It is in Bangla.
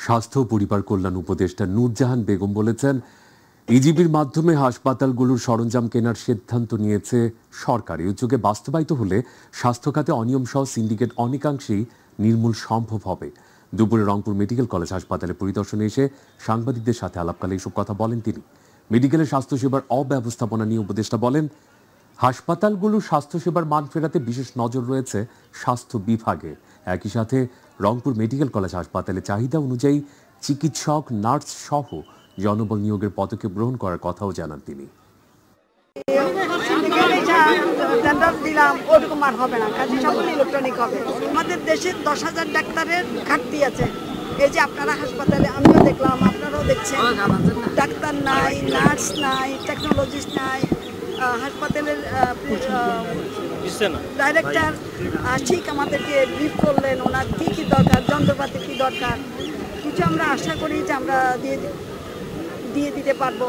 স্বাস্থ্য ও পরিবার কল্যাণ উপদেষ্টা নূরজাহান বেগম বলেছেন, ইজিবির মাধ্যমে হাসপাতালগুলোর সরঞ্জাম কেনার সিদ্ধান্ত নিয়েছে সরকার। এই উদ্যোগে বাস্তবায়িত হলে স্বাস্থ্য খাতে অনিয়ম সহ সিন্ডিকেট অনেকাংশেই নির্মূল সম্ভব হবে। দুপুরে রংপুর মেডিকেল কলেজ হাসপাতালে পরিদর্শনে এসে সাংবাদিকদের সাথে আলাপকালে এসব কথা বলেন তিনি। মেডিকেলের স্বাস্থ্যসেবার অব্যবস্থাপনা নিয়ে উপদেষ্টা বলেন, হাসপাতালগুলোর স্বাস্থ্যসেবার মান ফেরাতে বিশেষ নজর রয়েছে স্বাস্থ্য বিভাগে। একই সাথে রংপুর মেডিকেল কলেজ হাসপাতালে চাহিদা অনুযায়ী চিকিৎসক, নার্স সহ জনবল নিয়োগের পদক্ষেপ গ্রহণ করার কথাও জানান তিনি। আমাদের দেশে 10,000 ডাক্তারের ঘাটতি আছে। এই যে আপনারা হাসপাতালে, আমিও দেখলাম, আপনারাও দেখছেন, ডাক্তার নাই, নার্স নাই, টেকনোলজিস্ট নাই। হাসপাতালের ডাইরেক্টর ঠিক আমাদেরকে ব্রিফ করলেন, ওনার কী কী দরকার, যন্ত্রপাতি কী দরকার, কিছু আমরা আশা করি যে আমরা দিয়ে দিতে পারবো।